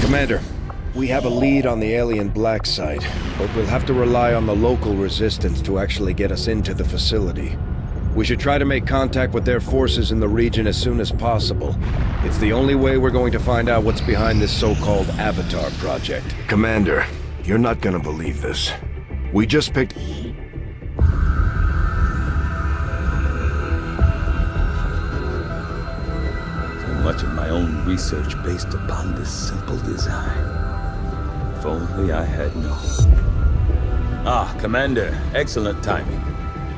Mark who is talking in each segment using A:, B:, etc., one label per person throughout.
A: Commander, we have a lead on the alien black site, but we'll have to rely on the local resistance to actually get us into the facility. We should try to make contact with their forces in the region as soon as possible. It's the only way we're going to find out what's behind this so-called Avatar project.
B: Commander, you're not gonna believe this. We just picked...
C: Much of my own research based upon this simple design. If only I had known. Ah, Commander, excellent timing.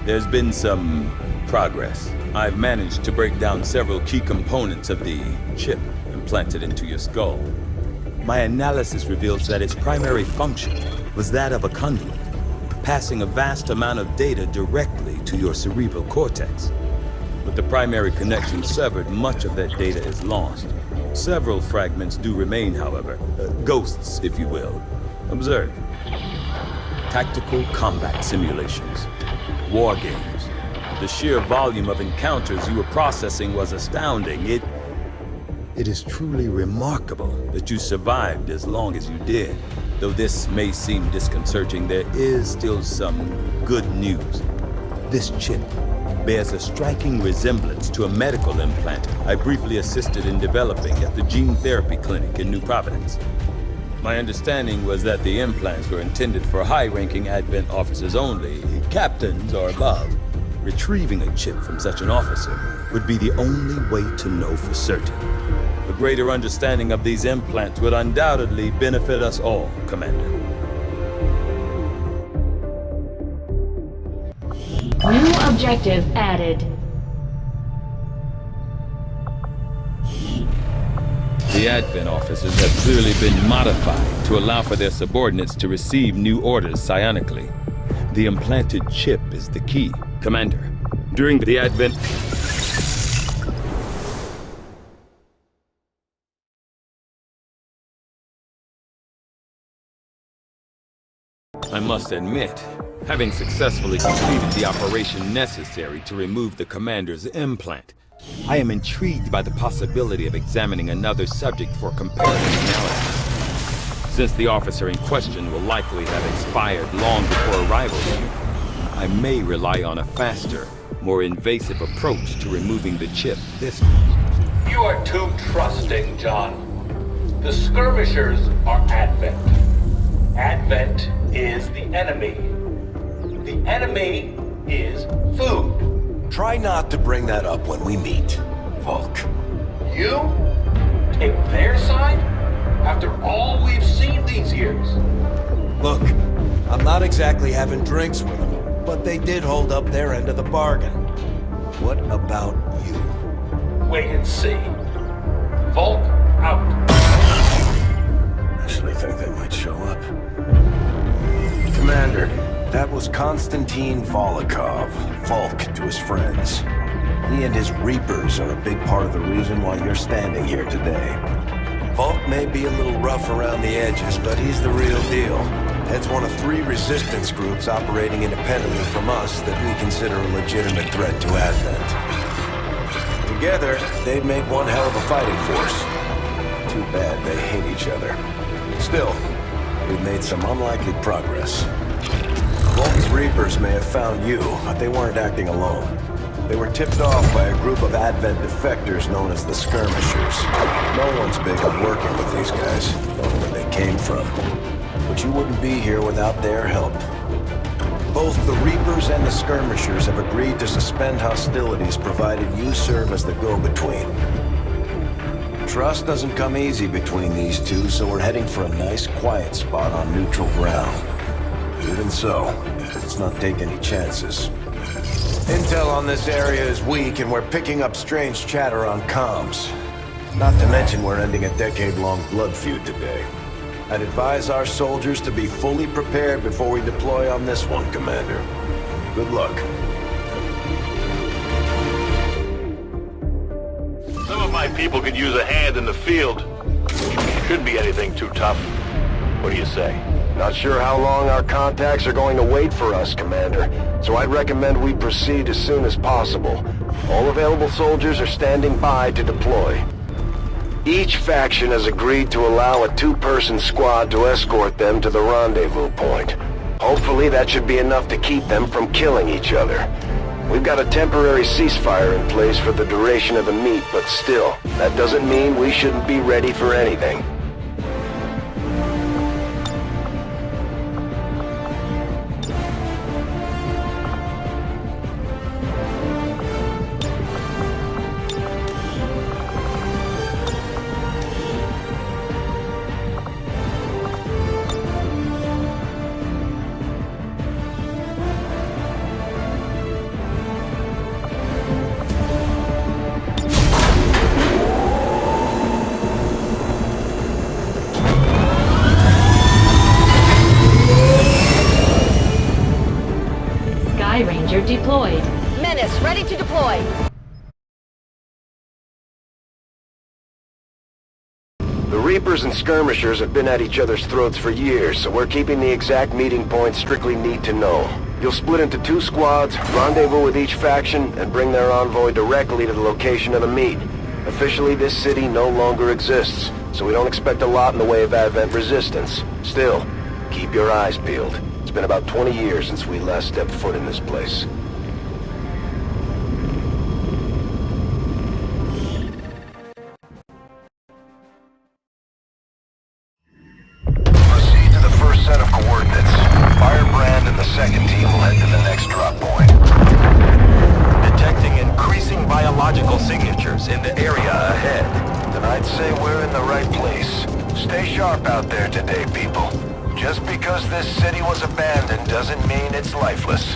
C: There's been some progress. I've managed to break down several key components of the chip implanted into your skull. My analysis reveals that its primary function was that of a conduit, passing a vast amount of data directly to your cerebral cortex. With the primary connection severed, much of that data is lost. Several fragments do remain, however. Ghosts, if you will. Observe. Tactical combat simulations. War games. The sheer volume of encounters you were processing was astounding. It is truly remarkable that you survived as long as you did. Though this may seem disconcerting, there is still some good news. This chip bears a striking resemblance to a medical implant I briefly assisted in developing at the gene therapy clinic in New Providence. My understanding was that the implants were intended for high-ranking Advent officers only, captains or above. Retrieving a chip from such an officer would be the only way to know for certain. A greater understanding of these implants would undoubtedly benefit us all, Commander.
D: New objective added.
C: The Advent officers have clearly been modified to allow for their subordinates to receive new orders psionically. The implanted chip is the key, Commander. During the Advent... I must admit, having successfully completed the operation necessary to remove the Commander's implant, I am intrigued by the possibility of examining another subject for comparative analysis. Since the officer in question will likely have expired long before arrival here, I may rely on a faster, more invasive approach to removing the chip this time.
E: You are too trusting, John. The skirmishers are Advent. Advent is the enemy. The enemy is food.
B: Try not to bring that up when we meet, Volk.
E: You take their side after all we've seen these years.
B: Look, I'm not exactly having drinks with them, but they did hold up their end of the bargain. What about you?
E: Wait and see. Volk out.
B: Actually think they might show up. Commander, that was Konstantin Volokov, Volk to his friends. He and his Reapers are a big part of the reason why you're standing here today. Volk may be a little rough around the edges, but he's the real deal. Heads one of 3 resistance groups operating independently from us that we consider a legitimate threat to Advent. Together, they'd make one hell of a fighting force. Too bad they hate each other. Still, we've made some unlikely progress. Volk's Reapers may have found you, but they weren't acting alone. They were tipped off by a group of Advent defectors known as the Skirmishers. No one's big on working with these guys, knowing where they came from. But you wouldn't be here without their help. Both the Reapers and the Skirmishers have agreed to suspend hostilities provided you serve as the go-between. Trust doesn't come easy between these two, so we're heading for a nice, quiet spot on neutral ground. Even so, let's not take any chances. Intel on this area is weak, and we're picking up strange chatter on comms. Not to mention we're ending a decade-long blood feud today. I'd advise our soldiers to be fully prepared before we deploy on this one, Commander. Good luck.
F: Some of my people could use a hand in the field. Shouldn't be anything too tough. What do you say?
G: Not sure how long our contacts are going to wait for us, Commander, so I'd recommend we proceed as soon as possible. All available soldiers are standing by to deploy. Each faction has agreed to allow a two-person squad to escort them to the rendezvous point. Hopefully that should be enough to keep them from killing each other. We've got a temporary ceasefire in place for the duration of the meet, but still, that doesn't mean we shouldn't be ready for anything.
D: Sky Ranger deployed.
H: Menace, ready to deploy.
G: The Reapers and Skirmishers have been at each other's throats for years, so we're keeping the exact meeting points strictly need to know. You'll split into two squads, rendezvous with each faction, and bring their envoy directly to the location of the meet. Officially, this city no longer exists, so we don't expect a lot in the way of Advent resistance. Still, keep your eyes peeled. It's been about 20 years since we last stepped foot in this place. Proceed to the first set of coordinates. Firebrand and the second team will head to the next drop point.
B: Detecting increasing biological signatures in the area ahead.
G: Then I'd say we're in the right place. Stay sharp out there today, people. Just because this city was abandoned doesn't mean it's lifeless.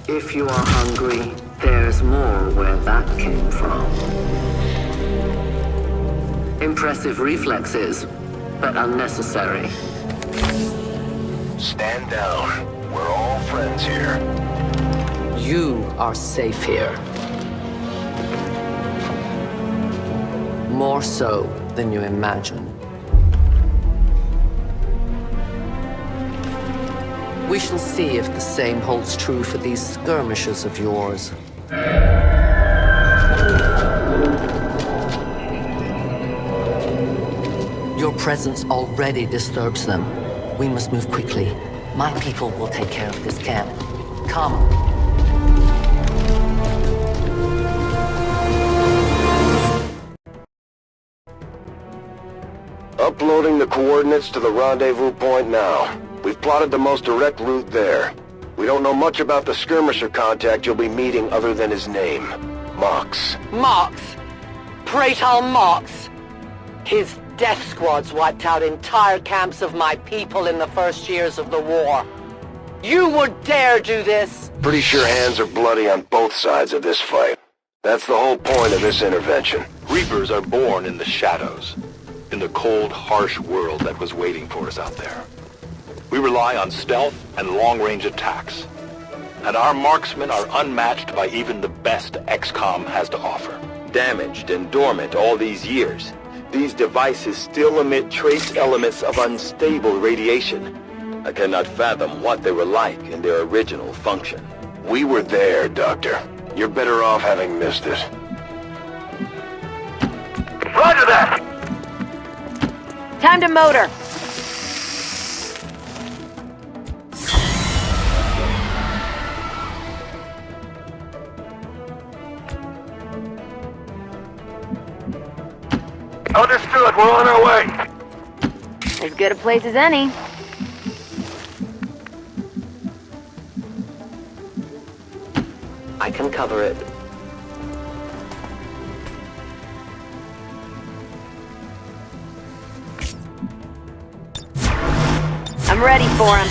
I: If you are hungry, there's more where that came from. Impressive reflexes, but unnecessary.
G: Stand down. We're all friends here.
I: You are safe here. More so than you imagine. We shall see if the same holds true for these skirmishes of yours. Your presence already disturbs them. We must move quickly. My people will take care of this camp. Come.
G: Uploading the coordinates to the rendezvous point now. We've plotted the most direct route there. We don't know much about the skirmisher contact you'll be meeting other than his name. Mox.
H: Mox. Praetal Mox. His death squads wiped out entire camps of my people in the first years of the war. You would dare do this?
G: Pretty sure hands are bloody on both sides of this fight. That's the whole point of this intervention.
F: Reapers are born in the shadows, in the cold, harsh world that was waiting for us out there. We rely on stealth and long-range attacks, and our marksmen are unmatched by even the best Xcom has to offer.
C: Damaged and dormant all these years, these devices still emit trace elements of unstable radiation. I cannot fathom what they were like in their original function.
G: We were there, Doctor. You're better off having missed it.
F: Roger that!
H: Time to motor.
F: Understood, we're on our way.
H: As good a place as any.
I: I can cover it.
H: I'm ready for him.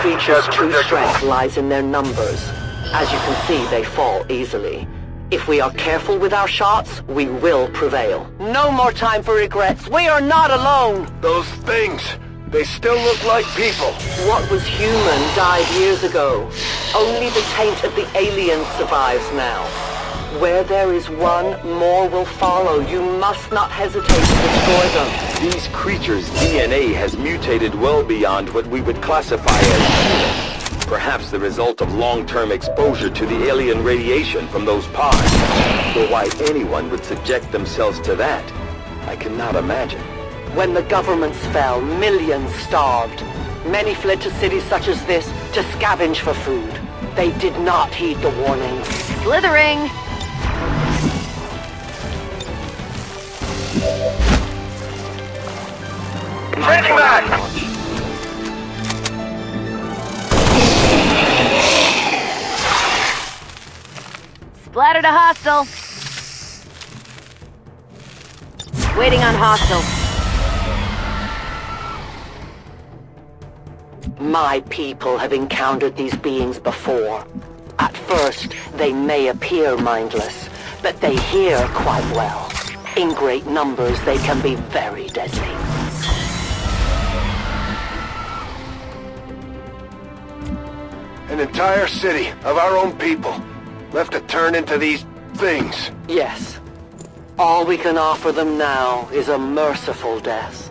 H: creatures' true strength lies in their numbers. As you can see, they fall easily. If we are careful with our shots, we will prevail. No more time for regrets. We are not alone!
G: Those things, they still look like people.
H: What was human died years ago. Only the taint of the aliens survives now. Where there is one, more will follow. You must not hesitate to destroy them.
C: These creatures' DNA has mutated well beyond what we would classify as human. Perhaps the result of long-term exposure to the alien radiation from those pods. Though why anyone would subject themselves to that, I cannot imagine.
H: When the governments fell, millions starved. Many fled to cities such as this to scavenge for food. They did not heed the warnings.
D: Slithering!
G: Changing back!
D: Splattered a hostile. Waiting on hostile.
H: My people have encountered these beings before. At first, they may appear mindless, but they hear quite well. In great numbers, they can be very deadly.
G: An entire city of our own people left to turn into these things.
H: Yes. All we can offer them now is a merciful death.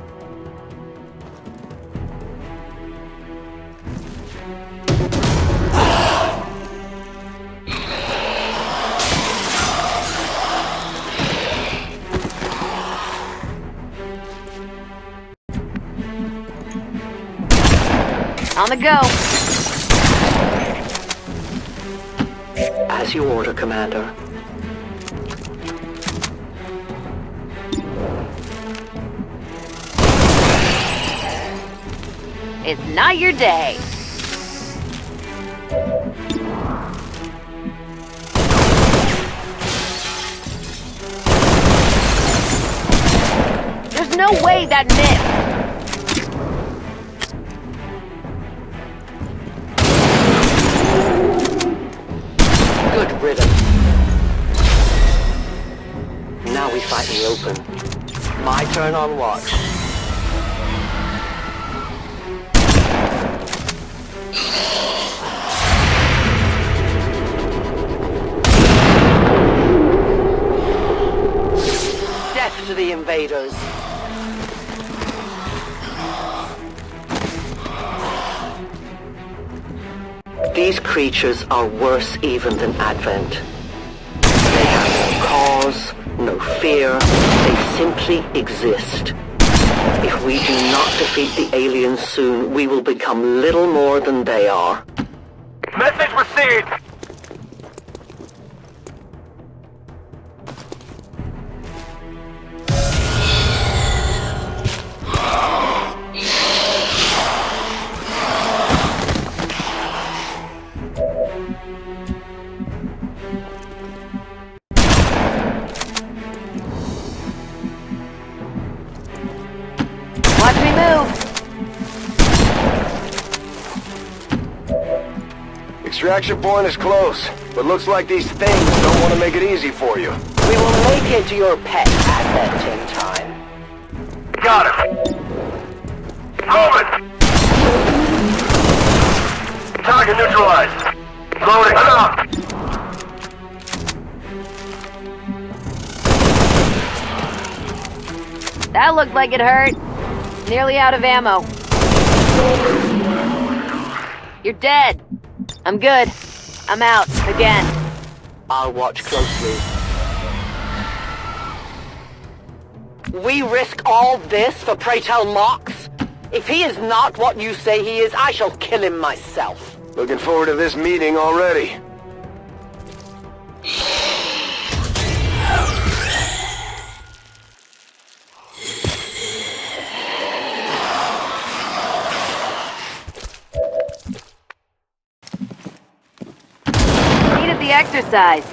D: On the go.
H: As you order, Commander.
D: It's not your day. There's no way that missed.
H: Good riddance. Now we fight in the open. My turn on watch. Death to the invaders. These creatures are worse even than Advent. They have no cause, no fear, they simply exist. If we do not defeat the aliens soon, we will become little more than they are.
G: Message received!
D: Watch me move.
G: Extraction point is close, but looks like these things don't want to make it easy for you.
H: We will make it to your pet Advent in time.
G: Got it! Moving! Target neutralized. Loading. Enough!
D: That looked like it hurt. Nearly out of ammo. You're dead. I'm good. I'm out. Again.
H: I'll watch closely. We risk all this for Pray Tell Mox? If he is not what you say he is, I shall kill him myself.
G: Looking forward to this meeting already.
D: Needed the exercise.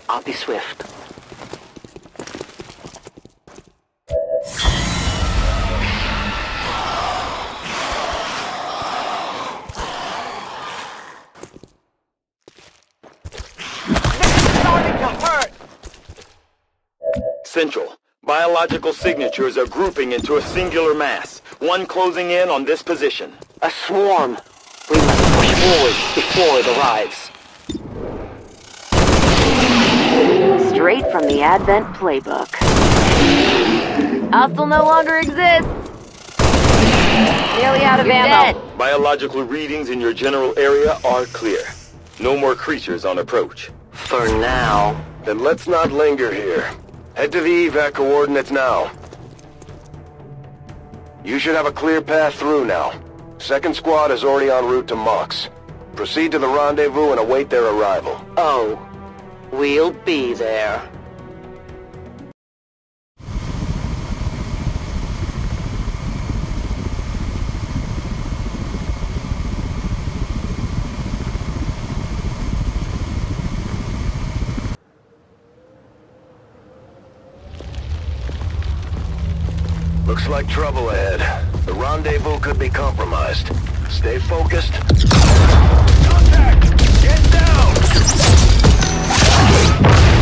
H: I'll be swift.
C: Central. Biological signatures are grouping into a singular mass. One closing in on this position.
H: A swarm. We must push forward before it arrives.
D: Straight from the Advent playbook. Hostile no longer exists. Nearly out of ammo. Dead.
C: Biological readings in your general area are clear. No more creatures on approach.
H: For now.
G: Then let's not linger here. Head to the evac coordinates now. You should have a clear path through now. Second squad is already en route to Mox. Proceed to the rendezvous and await their arrival.
H: Oh, we'll be there.
G: Looks like trouble ahead. The rendezvous could be compromised. Stay focused. Contact! Get down!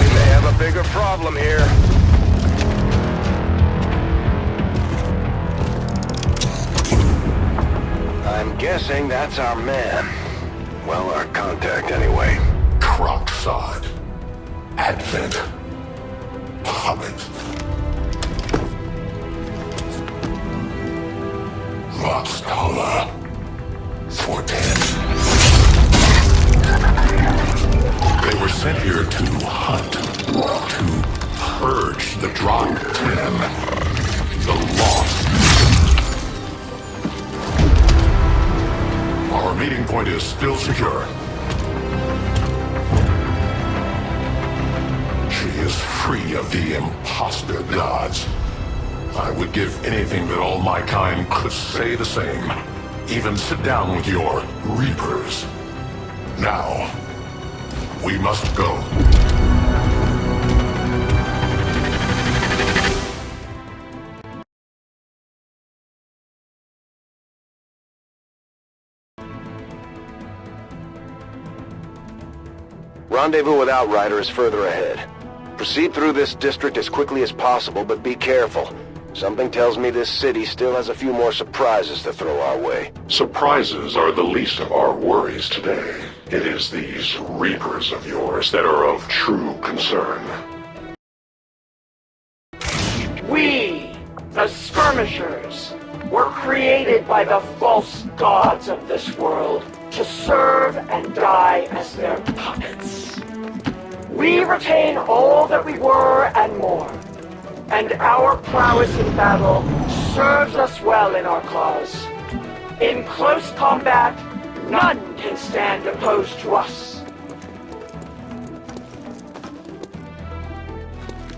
G: We may have a bigger problem here. I'm guessing that's our man. Well, our contact anyway.
J: Crocksod. Advent. Hobbit. Rockstaller. 410. They were sent here to hunt. To purge the Drop 10. The Lost. Our meeting point is still secure. She is free of the imposter gods. I would give anything that all my kind could say the same. Even sit down with your Reapers. Now, we must go.
G: Rendezvous with Outrider is further ahead. Proceed through this district as quickly as possible, but be careful. Something tells me this city still has a few more surprises to throw our way.
J: Surprises are the least of our worries today. It is these Reapers of yours that are of true concern.
E: We, the Skirmishers, were created by the false gods of this world to serve and die as their puppets. We retain all that we were and more, and our prowess in battle serves us well in our cause. In close combat, none can stand opposed to us.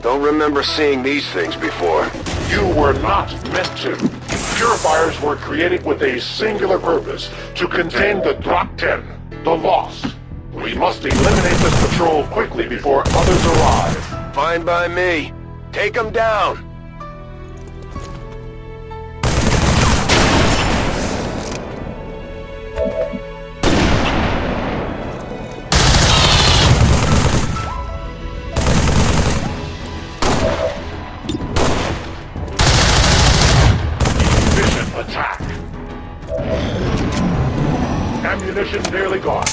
G: Don't remember seeing these things before.
J: You were not meant to. Purifiers were created with a singular purpose, to contain the Drop 10, the Lost. We must eliminate this patrol quickly before others arrive.
G: Fine by me. Take them down!
J: Efficient attack. Ammunition nearly gone.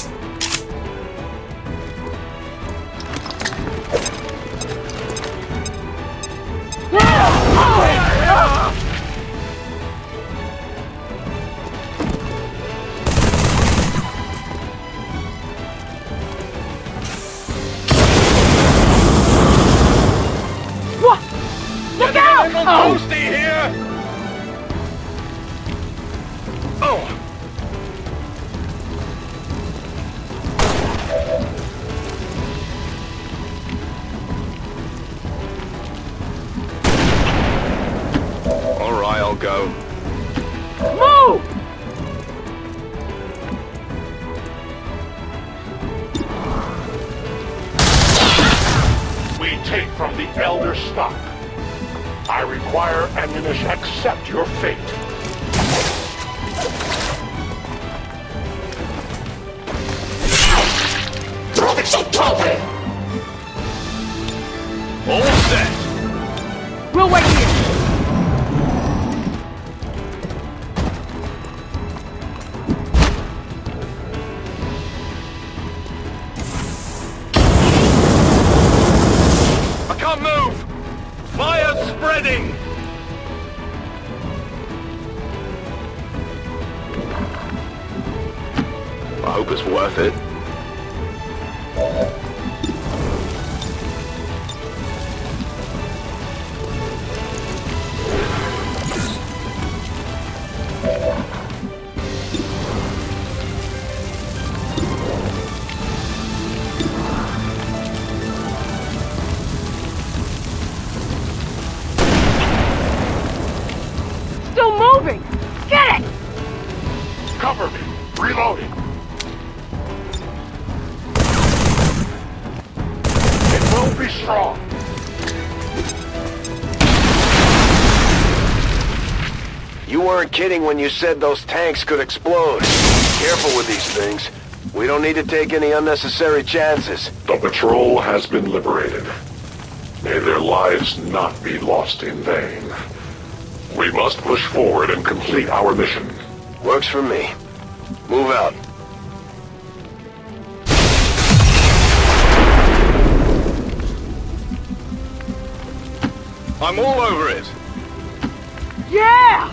E: Look out!
G: Toasty here! Oh! All right, I'll go.
E: Move!
J: We take from the Elder stock. I require ammunition. Accept your fate.
C: All set.
E: We'll wait here.
F: I can't move! Fire's spreading! I hope it's worth it.
E: Still moving! Get it!
J: Cover me! Reloading! It will be strong!
G: You weren't kidding when you said those tanks could explode. Careful with these things. We don't need to take any unnecessary chances.
J: The patrol has been liberated. May their lives not be lost in vain. We must push forward and complete our mission.
G: Works for me. Move out.
F: I'm all over it.
E: Yeah!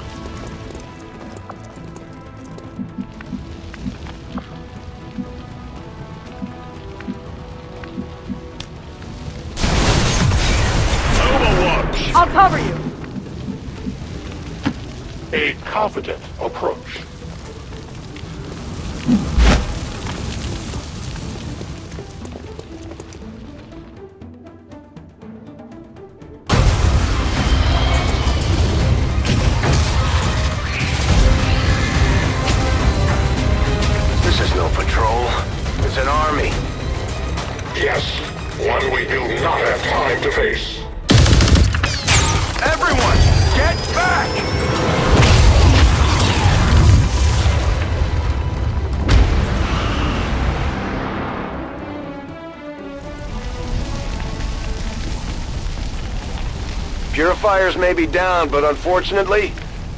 F: Overwatch!
E: I'll cover you.
J: A confident approach.
G: This is no patrol. It's an army.
J: Yes, one we do not have time to face.
F: Everyone, get back!
G: Purifiers may be down, but unfortunately,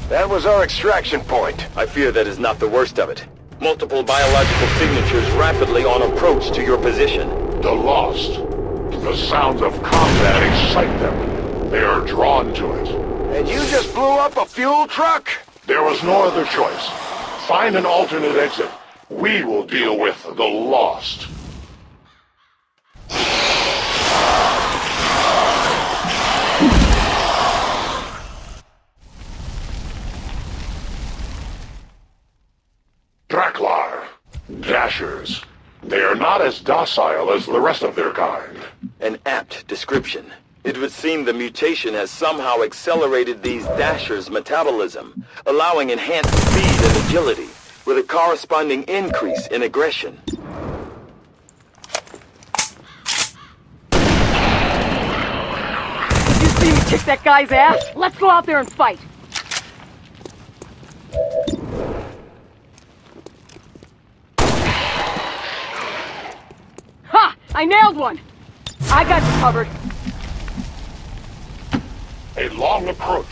G: that was our extraction point.
C: I fear that is not the worst of it. Multiple biological signatures rapidly on approach to your position.
J: The lost. The sounds of combat excite them. They are drawn to it.
G: And you just blew up a fuel truck?
J: There was no other choice. Find an alternate exit. We will deal with the lost. Draklar. Dashers. They are not as docile as the rest of their kind.
C: An apt description. It would seem the mutation has somehow accelerated these Dashers' metabolism, allowing enhanced speed and agility, with a corresponding increase in aggression.
E: Did you see me kick that guy's ass? Let's go out there and fight. Ha! I nailed one! I got you covered.
J: A long approach.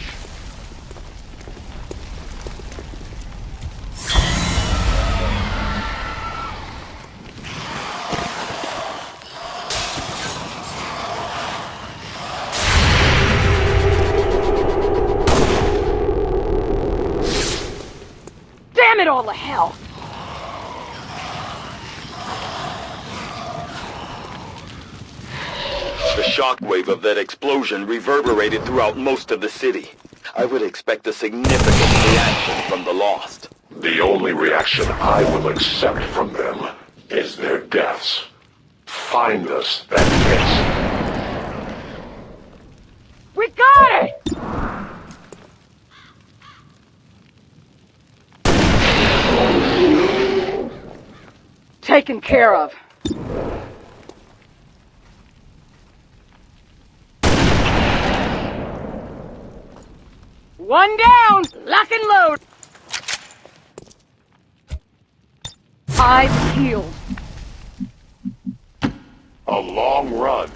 E: Damn it all to hell!
C: The shockwave of that explosion reverberated throughout most of the city. I would expect a significant reaction from the lost.
J: The only reaction I will accept from them is their deaths. Find us that exit.
E: We got it! Taken care of. One down! Lock and load! Eyes peeled.
J: A long run.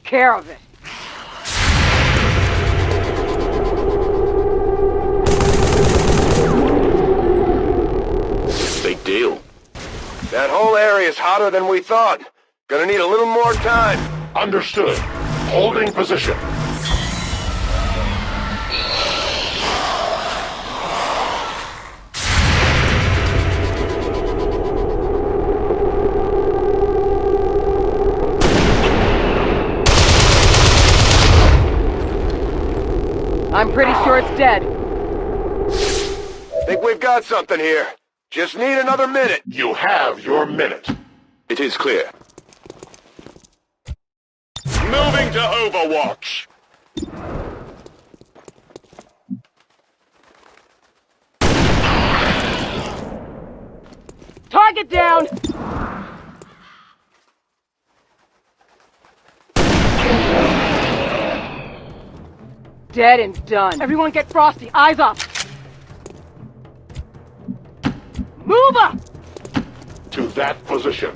H: care of it.
F: Big deal.
G: That whole area is hotter than we thought. Gonna need a little more time.
J: Understood. Holding position.
H: I'm pretty sure it's dead.
G: Think we've got something here. Just need another minute.
J: You have your minute.
F: It is clear.
J: Moving to Overwatch.
H: Target down! Dead and done. Everyone get frosty. Eyes up. Move up!
J: To that position.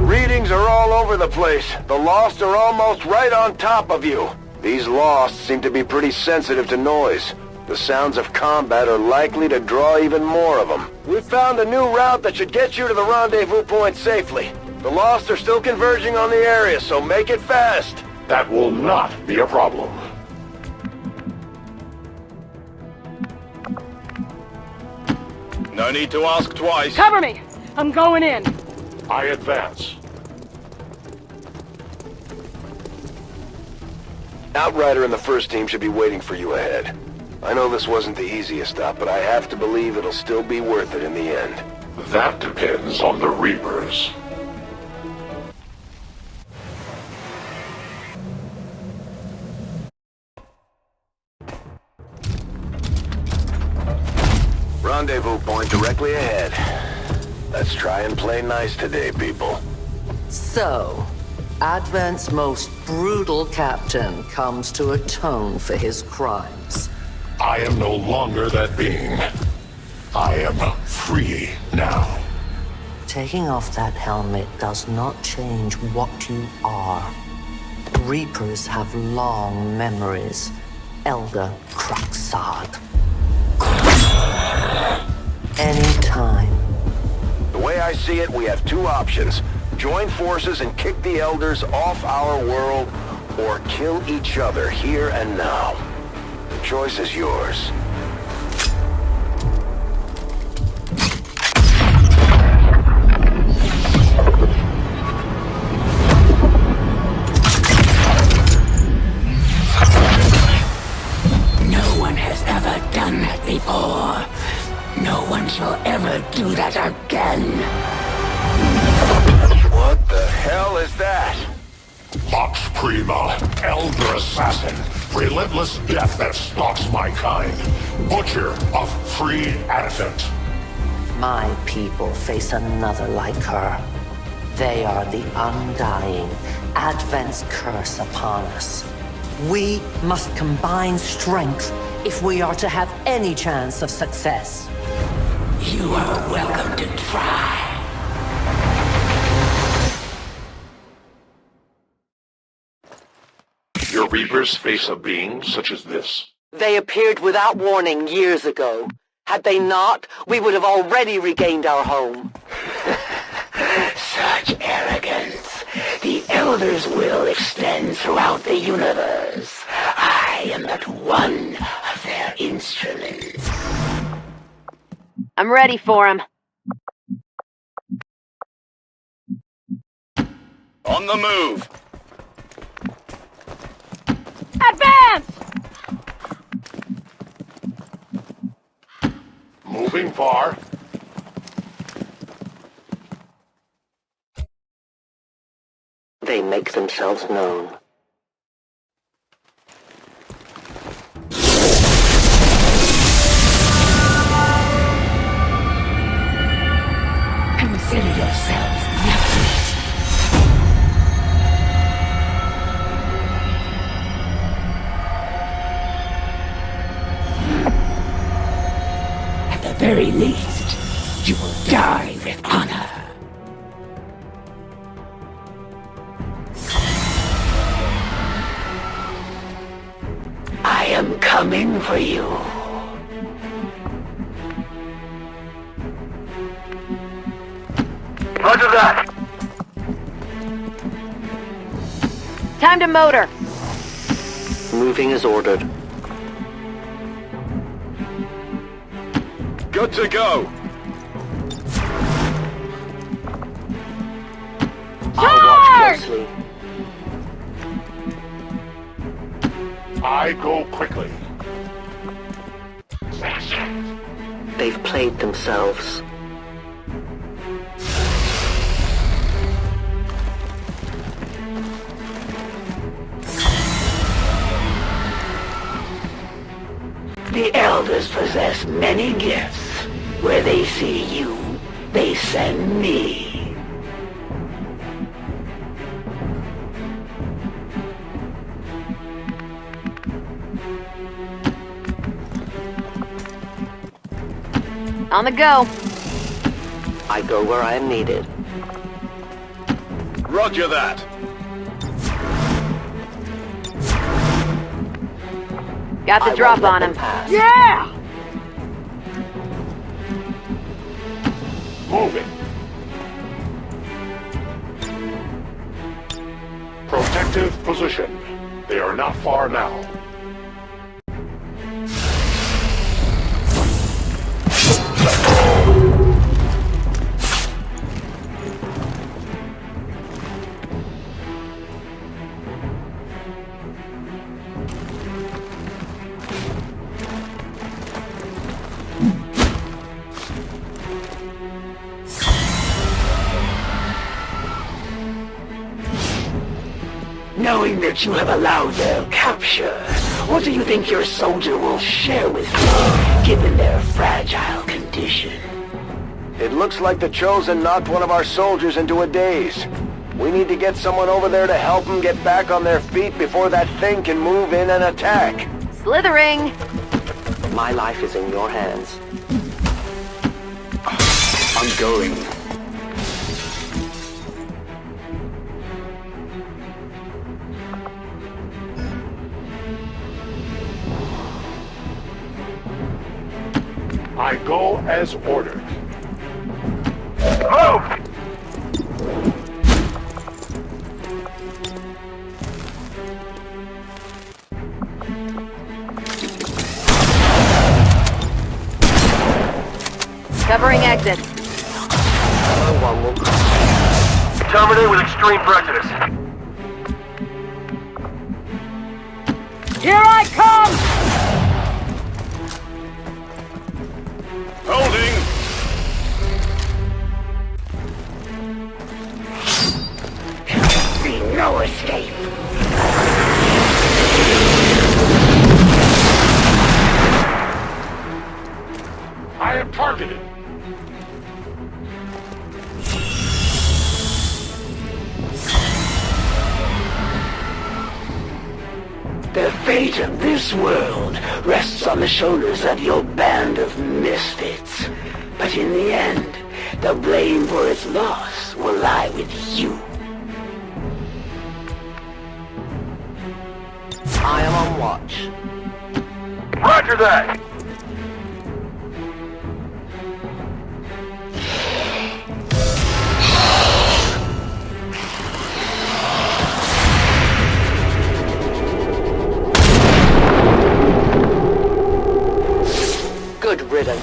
G: Readings are all over the place. The Lost are almost right on top of you. These Lost seem to be pretty sensitive to noise. The sounds of combat are likely to draw even more of them. We found a new route that should get you to the rendezvous point safely. The Lost are still converging on the area, so make it fast.
J: That will not be a problem.
F: No need to ask twice.
H: Cover me! I'm going in.
J: I advance.
G: Outrider and the first team should be waiting for you ahead. I know this wasn't the easiest stop, but I have to believe it'll still be worth it in the end.
J: That depends on the Reapers.
G: Rendezvous point directly ahead. Let's try and play nice today, people.
I: So, Advent's most brutal captain comes to atone for his crimes.
J: I am no longer that being. I am free now.
I: Taking off that helmet does not change what you are. Reapers have long memories. Elder Craxard. Anytime.
G: The way I see it, we have two options. Join forces and kick the Elders off our world, or kill each other here and now. The choice is yours.
E: No one has ever done that before. No one shall ever do that again.
G: What the hell is that?
J: Vox Prima, Elder Assassin, relentless death that stalks my kind, Butcher of free Advent.
I: My people face another like her. They are the undying, Advent's curse upon us. We must combine strength if we are to have any chance of success.
E: You are welcome to try.
J: Your Reapers face a being such as this.
H: They appeared without warning years ago. Had they not, we would have already regained our home.
E: Such arrogance. The Elder's will extends throughout the universe. I am but one of their instruments.
D: I'm ready for him.
F: On the move.
H: Advance!
J: Moving far.
H: They make themselves known.
E: Consider yourselves victors. At the very least, you will die with honor. coming for you.
G: Roger that.
D: Time to motor.
H: Moving as ordered.
F: Good to go.
H: I'll watch closely.
J: I go quickly.
H: They've played themselves.
E: The Elders possess many gifts. Where they see you, they send me.
D: On the go.
H: I go where I am needed.
F: Roger that.
D: Got the drop on him.
E: Yeah!
J: Moving. Protective position. They are not far now.
E: Knowing that you have allowed their capture, what do you think your soldier will share with me, given their fragile condition?
G: It looks like the Chosen knocked one of our soldiers into a daze. We need to get someone over there to help them get back on their feet before that thing can move in and attack.
D: Slithering.
H: My life is in your hands.
F: I'm going.
J: I go as ordered.
G: Move!
D: Covering exit.
H: No one will
G: Terminate with extreme prejudice.
E: Here I come!
F: Holding.
E: Be no escape.
J: I am targeted.
E: The fate of this world rests on the shoulders of your band of misfits. But in the end, the blame for its loss will lie with you.
H: I am on watch.
G: Roger that!
H: Good riddance.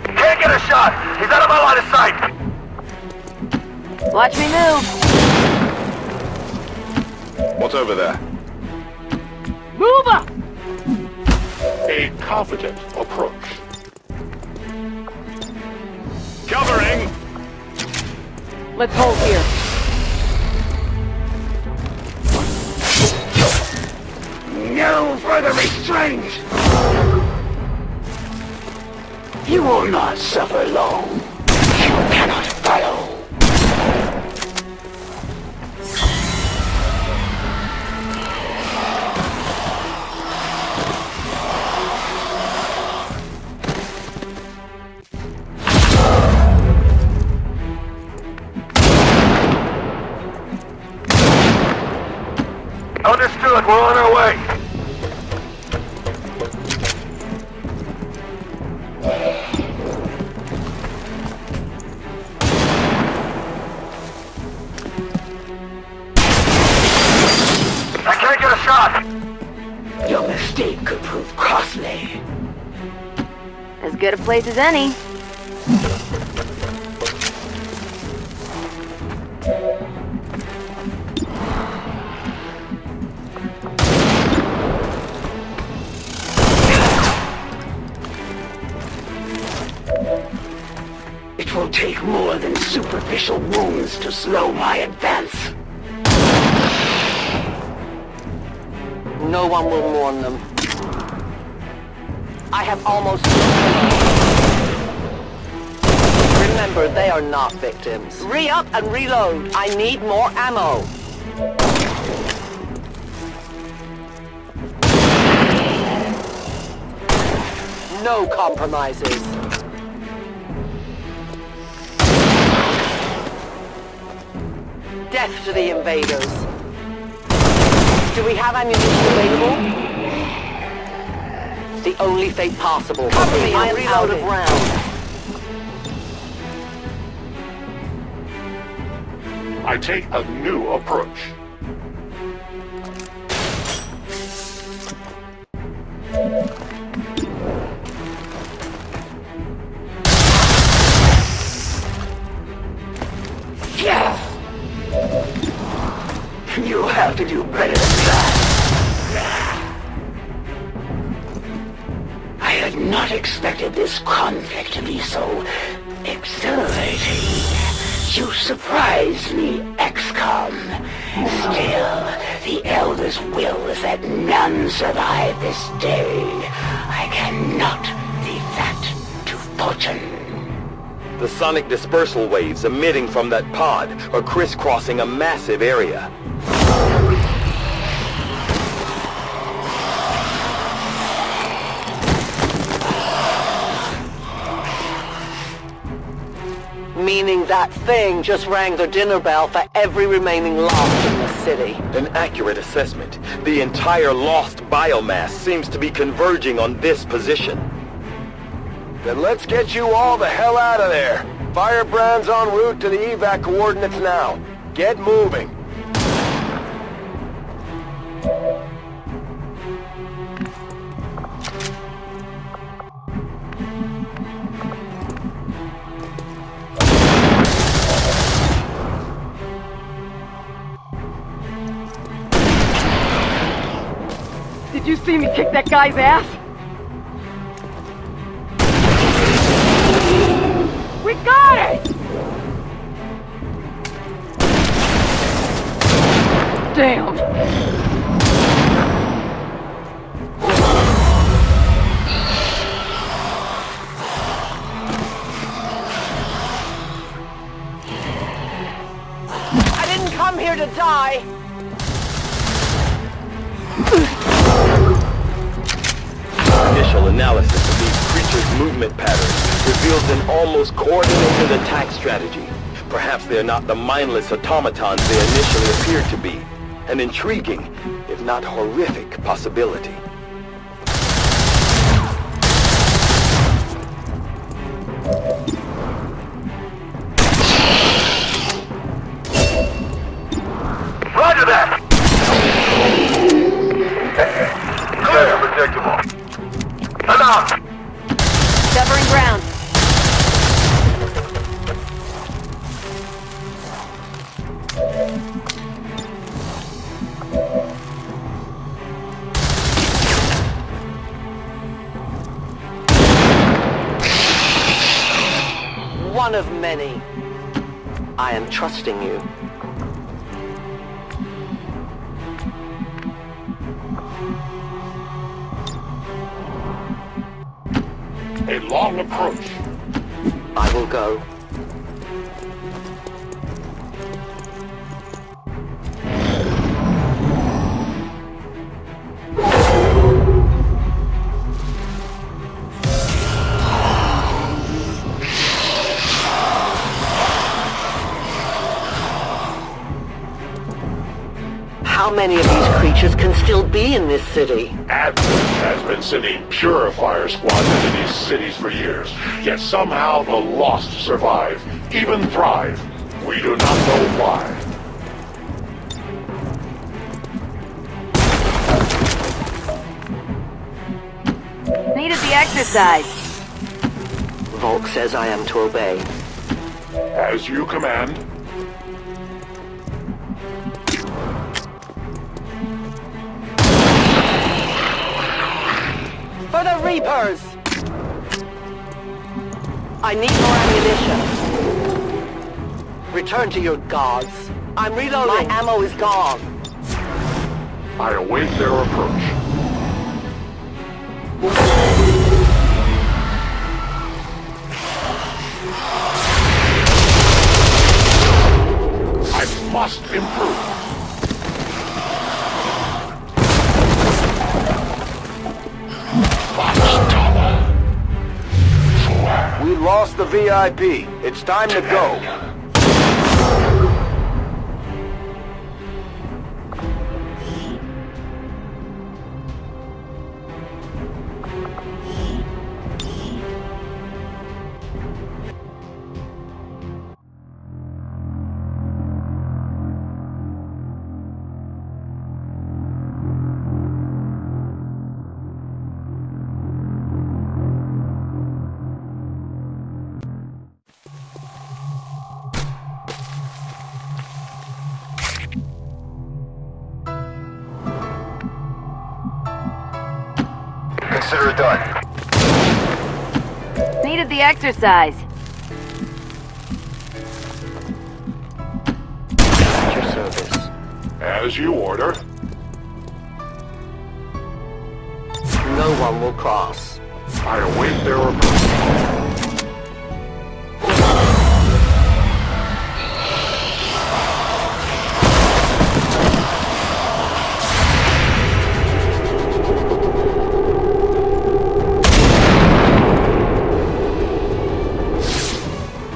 G: Can't get a shot! He's out of my line of sight!
D: Watch me move.
F: What's over there?
E: Move up!
J: A confident approach.
F: Covering.
D: Let's hold here.
E: No further restraint! You will not suffer long. You cannot follow. shot! Your mistake could prove costly.
D: As good a place as any.
E: It will take more than superficial wounds to slow my advance.
H: No one will mourn them. I have almost... Remember, they are not victims. Re-up and reload. I need more ammo. No compromises. Death to the invaders. Do we have ammunition available? The only fate possible. Cover me, I'm out of rounds.
J: I take a new approach.
E: Yeah! You have to do better than that. I had not expected this conflict to be so exhilarating. You surprised me, Xcom. Still, the Elder's will is that none survive this day. I cannot leave that to fortune.
C: The sonic dispersal waves emitting from that pod are crisscrossing a massive area.
H: Meaning that thing just rang the dinner bell for every remaining lost in the city.
C: An accurate assessment. The entire lost biomass seems to be converging on this position.
G: Then let's get you all the hell out of there. Firebrand's en route to the evac coordinates now. Get moving.
E: Did you see me kick that guy's ass? We got it! Damn!
H: I didn't come here to die!
C: Initial analysis of these creatures' movement patterns reveals an almost coordinated attack strategy. Perhaps they are not the mindless automatons they initially appeared to be. An intriguing, if not horrific, possibility.
J: Roger that! Clear, predictable. Enough!
D: Severing ground.
H: One of many. I am trusting you.
J: A long approach.
H: I will go. How many of these creatures can still be in this city?
J: Advent has been sending purifier squads into these cities for years, yet somehow the lost survive, even thrive. We do not know why.
D: exercise.
H: Volk says I am to obey.
J: As you command.
H: For the Reapers! I need more ammunition. Return to your gods. I'm reloading. My ammo is gone.
J: I await their approach. I must improve.
G: We lost the VIP. It's time to go. Consider it done.
D: Needed the exercise.
H: At your service.
J: As you order.
H: No one will cross.
J: I await their approach.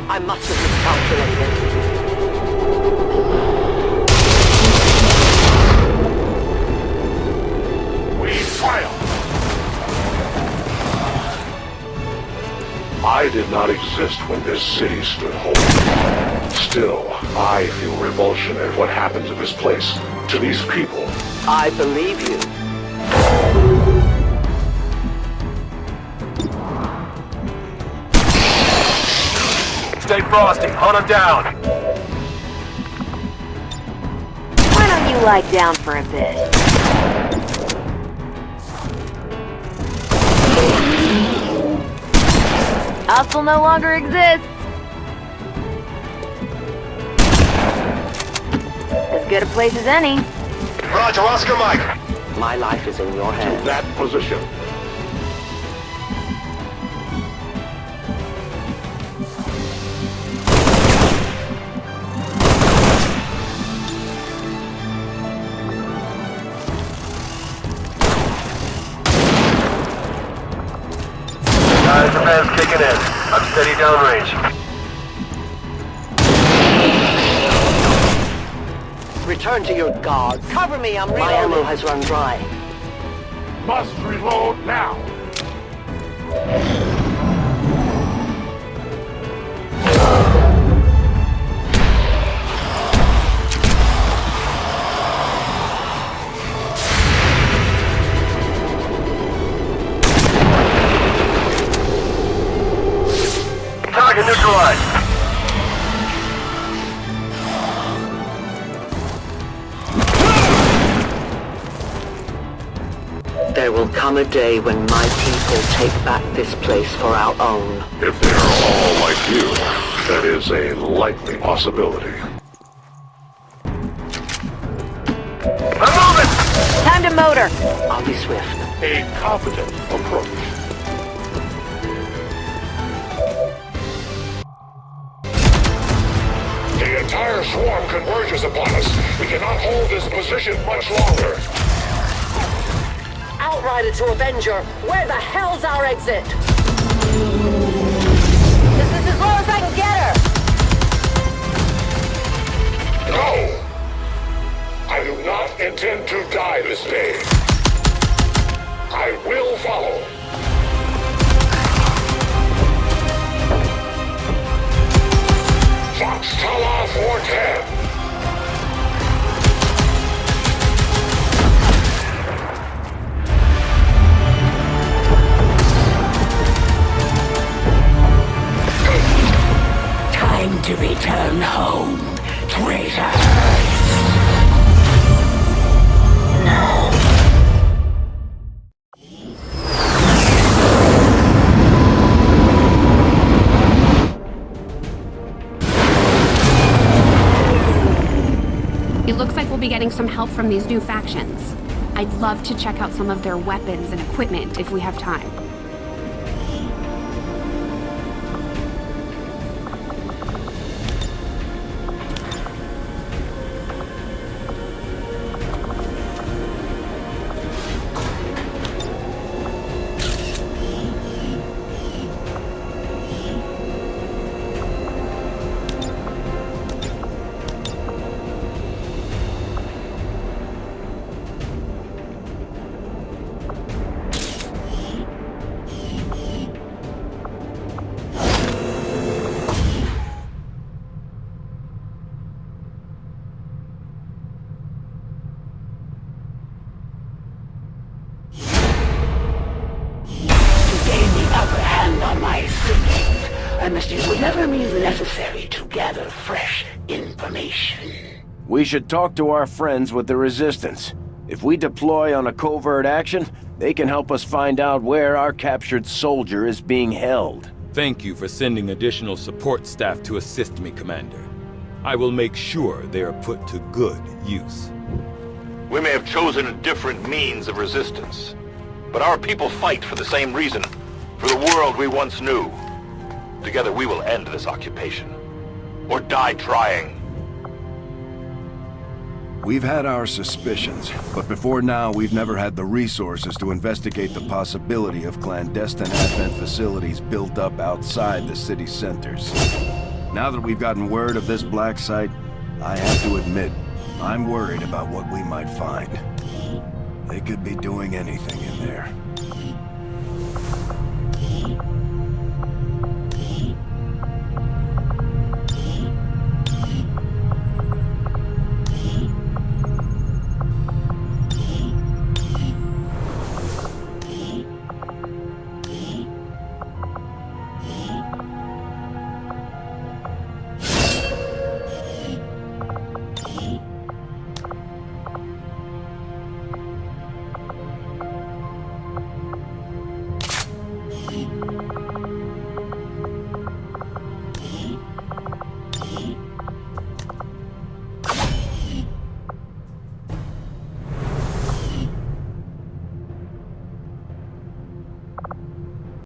H: I must have miscalculated.
J: We triumph! I did not exist when this city stood holy. Still, I feel revulsion at what happened to this place, to these people.
H: I believe you.
G: Stay frosty. Hunt him down.
D: Why don't you lie down for a bit? Hostile no longer exists. As good a place as any.
G: Roger, Oscar Mike.
H: My life is in your hands.
J: That position.
G: The man's kicking in. I'm steady downrange.
H: Return to your gods. Cover me, I'm reloading. My ammo has run dry.
J: Must reload now.
G: Target neutralized.
H: There will come a day when my people take back this place for our own.
J: If they are all like you, that is a likely possibility.
G: I'm moving!
D: Time to motor.
H: I'll be swift.
J: A confident approach. The entire swarm converges upon us. We cannot hold this position much longer.
H: Outrider to Avenger, where the hell's our exit? This is as low as I can get her!
J: No! I do not intend to die this day. I will follow. Fox Tala 410.
E: home, traitor!
K: It looks like we'll be getting some help from these new factions. I'd love to check out some of their weapons and equipment if we have time.
E: I must use whatever means necessary to gather fresh information.
B: We should talk to our friends with the Resistance. If we deploy on a covert action, they can help us find out where our captured soldier is being held.
C: Thank you for sending additional support staff to assist me, Commander. I will make sure they are put to good use.
F: We may have chosen a different means of resistance, but our people fight for the same reason, for the world we once knew. Together we will end this occupation, or die trying.
A: We've had our suspicions, but before now we've never had the resources to investigate the possibility of clandestine Advent facilities built up outside the city centers. Now that we've gotten word of this black site, I have to admit, I'm worried about what we might find. They could be doing anything in there.